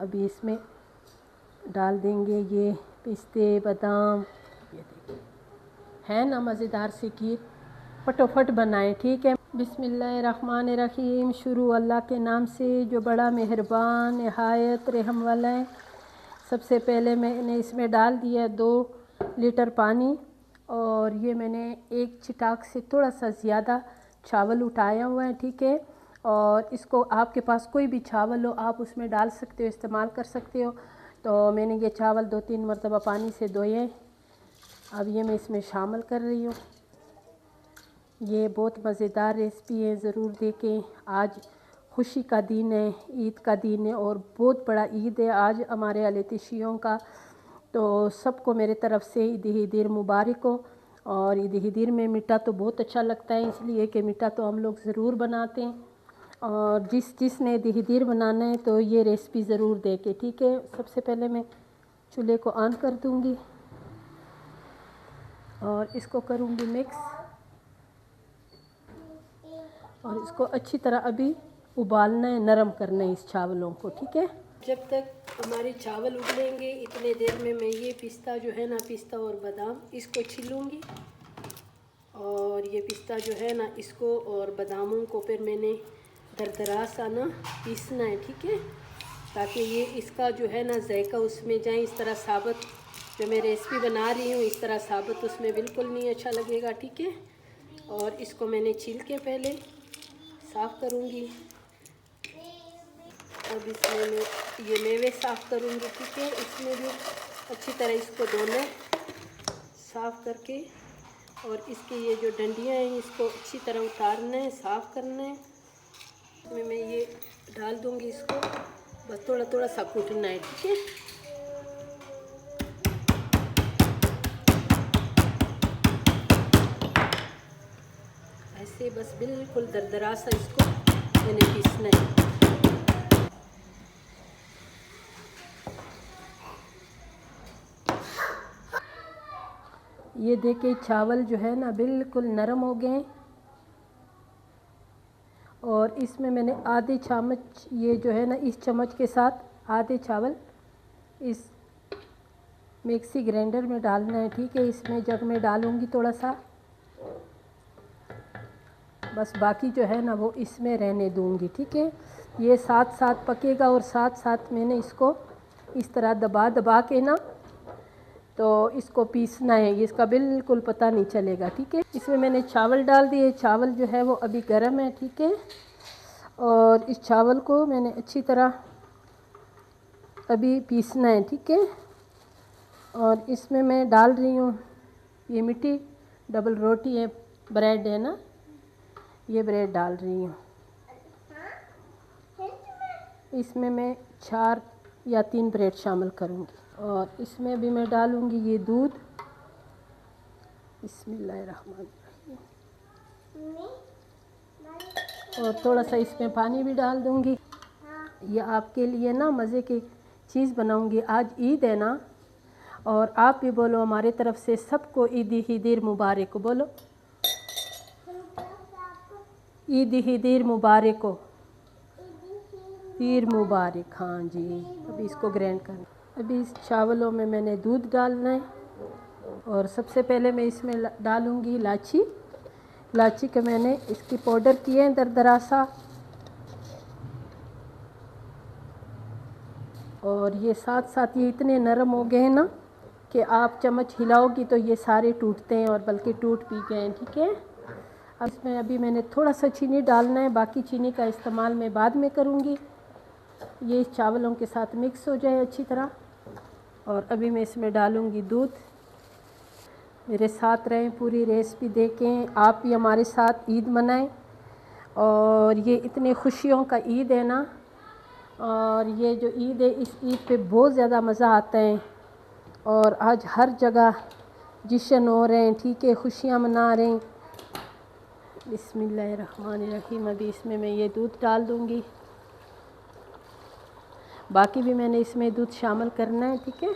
अभी इसमें डाल देंगे ये पिस्ते बादाम। ये देखिए है ना मज़ेदार सी खीर, फटोफट बनाएं, ठीक है। बिस्मिल्लाहिर्रहमानिर्रहीम। शुरू अल्लाह के नाम से जो बड़ा मेहरबान नहायत रहम वाला है। सबसे पहले मैंने इसमें डाल दिया 2 लीटर पानी, और ये मैंने एक चिटाक से थोड़ा सा ज़्यादा चावल उठाया हुआ है, ठीक है। और इसको आपके पास कोई भी चावल हो आप उसमें डाल सकते हो, इस्तेमाल कर सकते हो। तो मैंने ये चावल 2-3 मरतबा पानी से धोए। अब ये मैं इसमें शामिल कर रही हूँ। ये बहुत मज़ेदार रेसिपी है, ज़रूर देखें। आज खुशी का दिन है, ईद का दिन है, और बहुत बड़ा ईद है आज हमारे अलेतिशियों का। तो सबको मेरे तरफ़ से ईद ही दीर मुबारक हो। और ईद ही दीर में मीठा तो बहुत अच्छा लगता है, इसलिए कि मीठा तो हम लोग ज़रूर बनाते हैं। और जिसने ईद ही दीर बनाना है तो ये रेसिपी ज़रूर देखें, ठीक है। सबसे पहले मैं चूल्हे को ऑन कर दूँगी और इसको करूँगी मिक्स, और इसको अच्छी तरह अभी उबालना है, नरम करना है इस चावलों को, ठीक है। जब तक हमारे चावल उबलेंगे इतने देर में मैं ये पिस्ता जो है ना, पिस्ता और बादाम, इसको छीलूँगी। और ये पिस्ता जो है ना, इसको और बादामों को फिर मैंने दरदरा सा ना पीसना है, ठीक है, ताकि ये इसका जो है ना जायका उसमें जाए। इस तरह साबुत जो मैं रेसिपी बना रही हूँ, इस तरह साबुत उसमें बिल्कुल नहीं अच्छा लगेगा, ठीक है। और इसको मैंने छील के पहले साफ़ करूँगी। अब इसमें मैं ये मेवे साफ़ करूँगी, ठीक है। इसमें भी अच्छी तरह इसको धोना है साफ़ करके, और इसकी ये जो डंडियाँ हैं इसको अच्छी तरह उतारना है, साफ़ करना है। इसमें मैं ये डाल दूँगी, इसको बस थोड़ा थोड़ा सा कूटना है, ठीक है। ऐसे बस बिल्कुल दरदरा सा इसको मैंने पीसना है। ये देखिए चावल जो है ना बिल्कुल नरम हो गए, और इसमें मैंने आधे चम्मच ये जो है ना, इस चम्मच के साथ आधे चावल इस मिक्सी ग्राइंडर में डालना है, ठीक है। इसमें जब मैं डालूँगी थोड़ा सा, बस बाकी जो है ना वो इसमें रहने दूँगी, ठीक है। ये साथ साथ पकेगा, और साथ साथ मैंने इसको इस तरह दबा दबा के ना तो इसको पीसना है, इसका बिल्कुल पता नहीं चलेगा, ठीक है। इसमें मैंने चावल डाल दिए, चावल जो है वो अभी गर्म है, ठीक है। और इस चावल को मैंने अच्छी तरह अभी पीसना है, ठीक है। और इसमें मैं डाल रही हूँ ये मीठी डबल रोटी है, ब्रेड है ना, ये ब्रेड डाल रही हूँ। इसमें मैं 4 या 3 ब्रेड शामिल करूँगी। और इसमें भी मैं डालूँगी ये दूध। बिस्मिल्लाहिर्रहमानिर्रहीम। और थोड़ा सा इसमें पानी भी डाल दूँगी। ये आपके लिए ना मज़े की चीज़ बनाऊँगी। आज ईद है ना, और आप भी बोलो हमारे तरफ से सबको ईद ही दीर मुबारक हो। बोलो ईद ही दीर मुबारक हो। दीर मुबारक, हाँ जी। अभी इसको ग्राइंड करना। अभी इस चावलों में मैंने दूध डालना है, और सबसे पहले मैं इसमें डालूँगी इलायची। इलायची के मैंने इसकी पाउडर किए हैं दरदरा सा, और ये साथ साथ ये इतने नरम हो गए हैं ना कि आप चम्मच हिलाओगी तो ये सारे टूटते हैं, और बल्कि टूट भी गए हैं, ठीक है। अब इसमें अभी मैंने थोड़ा सा चीनी डालना है, बाकी चीनी का इस्तेमाल मैं बाद में करूँगी। ये इस चावलों के साथ मिक्स हो जाए अच्छी तरह। और अभी मैं इसमें डालूँगी दूध। मेरे साथ रहें, पूरी रेसिपी देखें, आप भी हमारे साथ ईद मनाएं। और ये इतनी खुशियों का ईद है ना, और ये जो ईद है इस ईद पे बहुत ज़्यादा मज़ा आता है। और आज हर जगह जश्न हो रहे हैं, ठीक है, खुशियाँ मना रहे हैं। बिस्मिल्लाहिर्रहमानिर्रहीम। अभी इसमें मैं ये दूध डाल दूँगी, बाकी भी मैंने इसमें दूध शामिल करना है, ठीक है।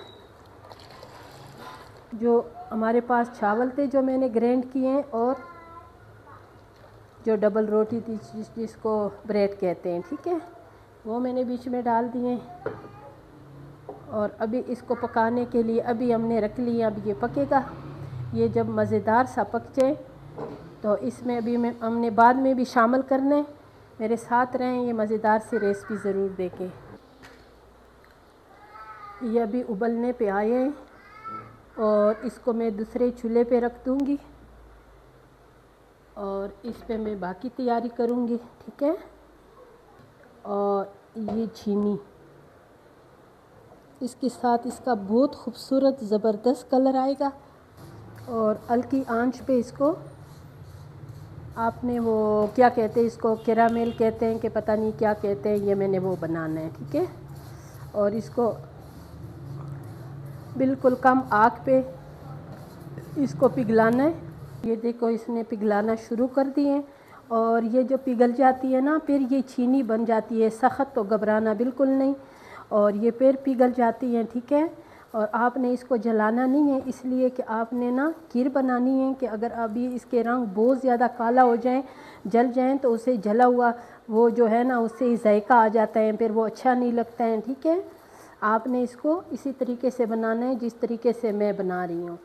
जो हमारे पास चावल थे जो मैंने ग्राइंड किए हैं, और जो डबल रोटी थी जिसको ब्रेड कहते हैं, ठीक है, वो मैंने बीच में डाल दिए। और अभी इसको पकाने के लिए अभी हमने रख लिया, अब ये पकेगा। ये जब मज़ेदार सा पक जाए तो इसमें अभी हमने बाद में भी शामिल करने। मेरे साथ रहें, ये मज़ेदार सी रेसिपी ज़रूर देखें। ये अभी उबलने पे आए हैं और इसको मैं दूसरे चूल्हे पे रख दूँगी और इस पे मैं बाकी तैयारी करूँगी, ठीक है। और ये चीनी इसके साथ, इसका बहुत खूबसूरत ज़बरदस्त कलर आएगा। और हल्की आंच पे इसको आपने, वो क्या कहते हैं इसको, कैरामेल कहते हैं कि पता नहीं क्या कहते हैं, ये मैंने वो बनाना है, ठीक है। और इसको बिल्कुल कम आग पे इसको पिघलाना है। ये देखो इसने पिघलाना शुरू कर दिए और ये जो पिघल जाती है ना, फिर ये चीनी बन जाती है सख्त, तो घबराना बिल्कुल नहीं। और ये फिर पिघल जाती है, ठीक है। और आपने इसको जलाना नहीं है, इसलिए कि आपने ना खीर बनानी है कि अगर अभी इसके रंग बहुत ज़्यादा काला हो जाए, जल जाएं, तो उसे जला हुआ वो जो है ना, उससे जायका आ जाता है, फिर वो अच्छा नहीं लगता है, ठीक है। आपने इसको इसी तरीके से बनाना है जिस तरीके से मैं बना रही हूँ।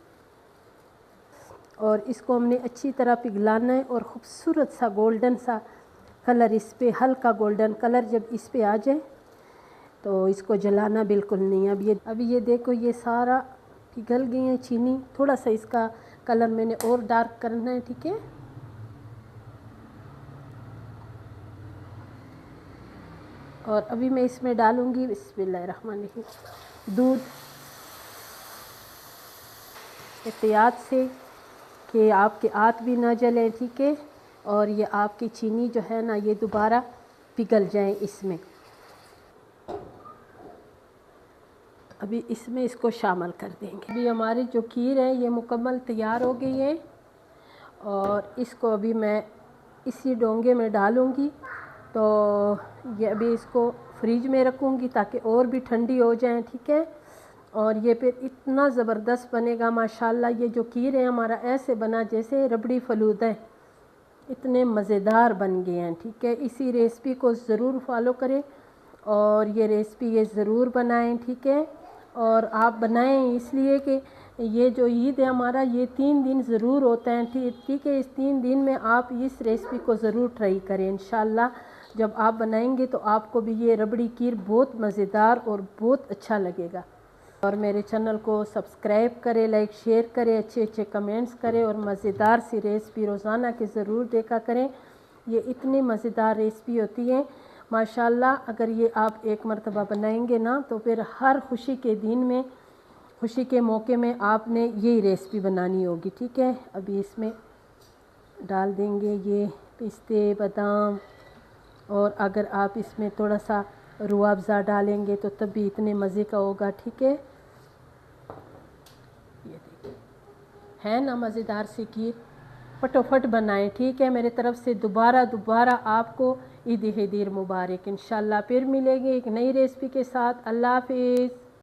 और इसको हमने अच्छी तरह पिघलाना है और ख़ूबसूरत सा गोल्डन सा कलर इस पर, हल्का गोल्डन कलर जब इस पर आ जाए तो इसको जलाना बिल्कुल नहीं। अभी ये देखो ये सारा पिघल गई है चीनी। थोड़ा सा इसका कलर मैंने और डार्क करना है, ठीक है। और अभी मैं इसमें डालूँगी बिस्मिल्लाहिर्रहमानिर्रहीम दूध, एहतियात से कि आपके हाथ भी ना जले, ठीक है। और ये आपकी चीनी जो है ना, ये दोबारा पिघल जाए इसमें। अभी इसमें इसको शामिल कर देंगे। अभी हमारी जो खीर है ये मुकम्मल तैयार हो गई है और इसको अभी मैं इसी डोंगे में डालूँगी। तो ये अभी इसको फ्रिज में रखूँगी ताकि और भी ठंडी हो जाए, ठीक है। और ये फिर इतना ज़बरदस्त बनेगा माशाल्लाह। ये जो खीर है हमारा ऐसे बना जैसे रबड़ी फलूदा है, इतने मज़ेदार बन गए हैं, ठीक है। इसी रेसिपी को ज़रूर फॉलो करें और ये रेसिपी ये ज़रूर बनाएं, ठीक है। और आप बनाएं इसलिए कि ये जो ईद है हमारा, ये 3 दिन ज़रूर होता है, ठीक है। इस 3 दिन में आप इस रेसिपी को ज़रूर ट्राई करें। इंशाल्लाह जब आप बनाएंगे तो आपको भी ये रबड़ी खीर बहुत मज़ेदार और बहुत अच्छा लगेगा। और मेरे चैनल को सब्सक्राइब करें, लाइक शेयर करें, अच्छे अच्छे कमेंट्स करें और मज़ेदार सी रेसिपी रोज़ाना की ज़रूर देखा करें। ये इतनी मज़ेदार रेसिपी होती है माशाल्लाह। अगर ये आप एक मरतबा बनाएंगे ना, तो फिर हर खुशी के दिन में, खुशी के मौके में आपने यही रेसिपी बनानी होगी, ठीक है। अभी इसमें डाल देंगे ये पिस्ते, बादाम, और अगर आप इसमें थोड़ा सा रूह अफ़ज़ा डालेंगे तो तब भी इतने मज़े का होगा, ठीक है। ये देखिए है ना मज़ेदार सी खीर, फटोफट बनाएं, ठीक है। मेरे तरफ से दोबारा आपको ईद मुबारक। इंशाल्लाह फिर मिलेंगे एक नई रेसिपी के साथ। अल्लाह हाफ़िज़।